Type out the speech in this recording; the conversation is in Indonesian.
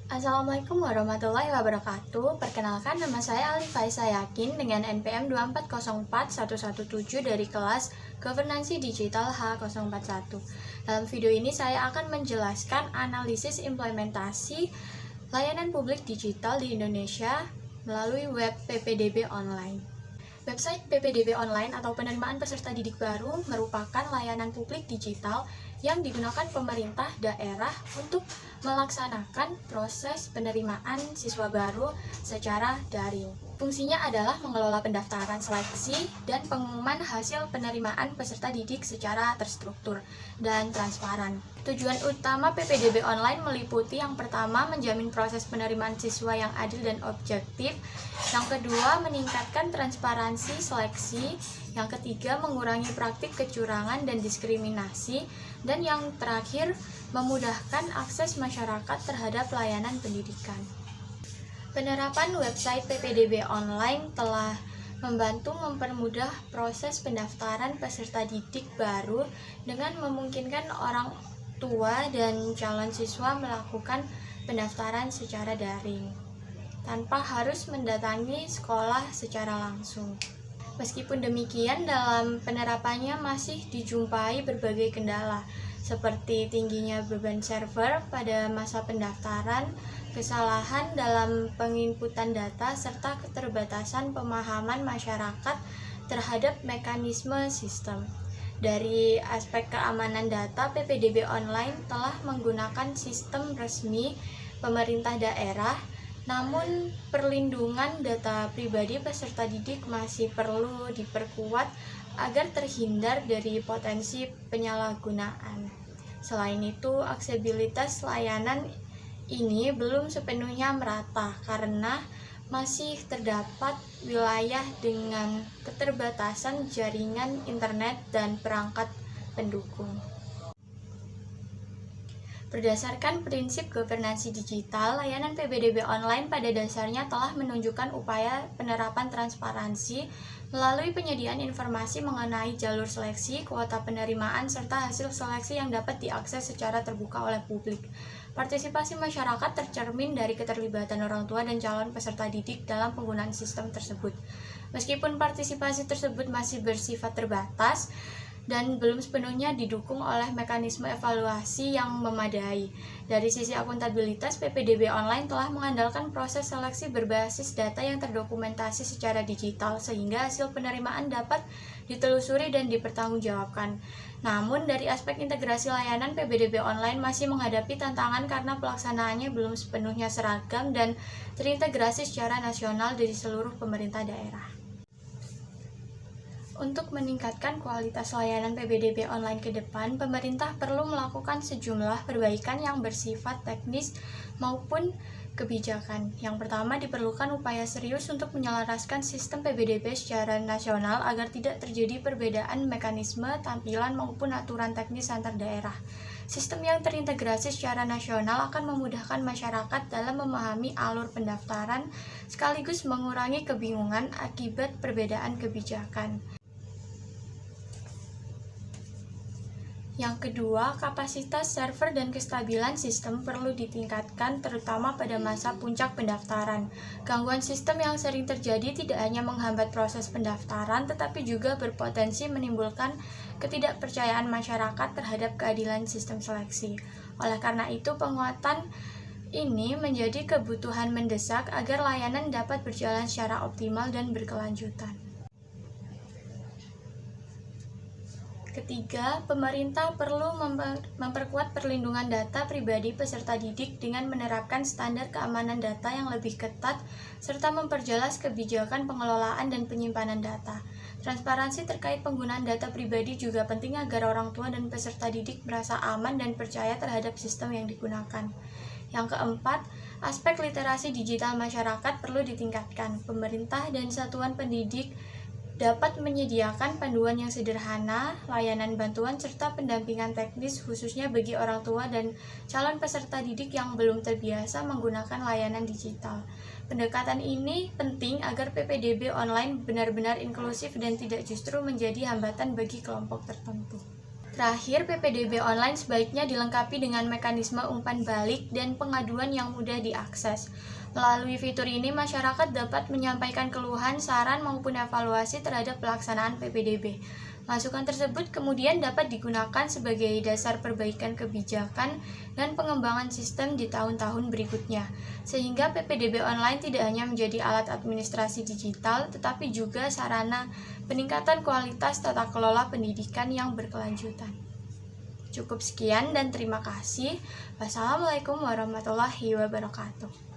Assalamualaikum warahmatullahi wabarakatuh. Perkenalkan, nama saya Alifaiza Yakin dengan NPM 2404117 dari kelas Governansi Digital H041. Dalam video ini saya akan menjelaskan analisis implementasi layanan publik digital di Indonesia melalui web PPDB Online. Website PPDB Online atau penerimaan peserta didik baru merupakan layanan publik digital yang digunakan pemerintah daerah untuk melaksanakan proses penerimaan siswa baru secara daring. Fungsinya adalah mengelola pendaftaran seleksi dan pengumuman hasil penerimaan peserta didik secara terstruktur dan transparan. Tujuan utama PPDB Online meliputi yang pertama, menjamin proses penerimaan siswa yang adil dan objektif. Yang kedua, meningkatkan transparansi seleksi. Yang ketiga, mengurangi praktik kecurangan dan diskriminasi. Dan yang terakhir, memudahkan akses masyarakat terhadap layanan pendidikan. Penerapan website PPDB Online telah membantu mempermudah proses pendaftaran peserta didik baru dengan memungkinkan orang tua dan calon siswa melakukan pendaftaran secara daring tanpa harus mendatangi sekolah secara langsung. Meskipun demikian, dalam penerapannya masih dijumpai berbagai kendala, seperti tingginya beban server pada masa pendaftaran, kesalahan dalam penginputan data, serta keterbatasan pemahaman masyarakat terhadap mekanisme sistem. Dari aspek keamanan data, PPDB Online telah menggunakan sistem resmi pemerintah daerah. Namun, perlindungan data pribadi peserta didik masih perlu diperkuat agar terhindar dari potensi penyalahgunaan. Selain itu, aksesibilitas layanan ini belum sepenuhnya merata karena masih terdapat wilayah dengan keterbatasan jaringan internet dan perangkat pendukung. Berdasarkan prinsip governansi digital, layanan PPDB Online pada dasarnya telah menunjukkan upaya penerapan transparansi melalui penyediaan informasi mengenai jalur seleksi, kuota penerimaan, serta hasil seleksi yang dapat diakses secara terbuka oleh publik. Partisipasi masyarakat tercermin dari keterlibatan orang tua dan calon peserta didik dalam penggunaan sistem tersebut. Meskipun partisipasi tersebut masih bersifat terbatas dan belum sepenuhnya didukung oleh mekanisme evaluasi yang memadai. Dari sisi akuntabilitas, PPDB Online telah mengandalkan proses seleksi berbasis data yang terdokumentasi secara digital sehingga hasil penerimaan dapat ditelusuri dan dipertanggungjawabkan. Namun, dari aspek integrasi layanan, PPDB Online masih menghadapi tantangan karena pelaksanaannya belum sepenuhnya seragam dan terintegrasi secara nasional dari seluruh pemerintah daerah. Untuk meningkatkan kualitas layanan PPDB Online ke depan, pemerintah perlu melakukan sejumlah perbaikan yang bersifat teknis maupun kebijakan. Yang pertama, diperlukan upaya serius untuk menyelaraskan sistem PPDB secara nasional agar tidak terjadi perbedaan mekanisme, tampilan, maupun aturan teknis antar daerah. Sistem yang terintegrasi secara nasional akan memudahkan masyarakat dalam memahami alur pendaftaran, sekaligus mengurangi kebingungan akibat perbedaan kebijakan. Yang kedua, kapasitas server dan kestabilan sistem perlu ditingkatkan terutama pada masa puncak pendaftaran. Gangguan sistem yang sering terjadi tidak hanya menghambat proses pendaftaran, tetapi juga berpotensi menimbulkan ketidakpercayaan masyarakat terhadap keadilan sistem seleksi. Oleh karena itu, penguatan ini menjadi kebutuhan mendesak agar layanan dapat berjalan secara optimal dan berkelanjutan. Ketiga, pemerintah perlu memperkuat perlindungan data pribadi peserta didik dengan menerapkan standar keamanan data yang lebih ketat, serta memperjelas kebijakan pengelolaan dan penyimpanan data. Transparansi terkait penggunaan data pribadi juga penting agar orang tua dan peserta didik merasa aman dan percaya terhadap sistem yang digunakan. Yang keempat, aspek literasi digital masyarakat perlu ditingkatkan. Pemerintah dan satuan pendidik dapat menyediakan panduan yang sederhana, layanan bantuan, serta pendampingan teknis khususnya bagi orang tua dan calon peserta didik yang belum terbiasa menggunakan layanan digital. Pendekatan ini penting agar PPDB Online benar-benar inklusif dan tidak justru menjadi hambatan bagi kelompok tertentu. Terakhir, PPDB online sebaiknya dilengkapi dengan mekanisme umpan balik dan pengaduan yang mudah diakses. Melalui fitur ini, masyarakat dapat menyampaikan keluhan, saran, maupun evaluasi terhadap pelaksanaan PPDB. Masukan tersebut kemudian dapat digunakan sebagai dasar perbaikan kebijakan dan pengembangan sistem di tahun-tahun berikutnya, sehingga PPDB online tidak hanya menjadi alat administrasi digital, tetapi juga sarana peningkatan kualitas tata kelola pendidikan yang berkelanjutan. Cukup sekian dan terima kasih. Wassalamualaikum warahmatullahi wabarakatuh.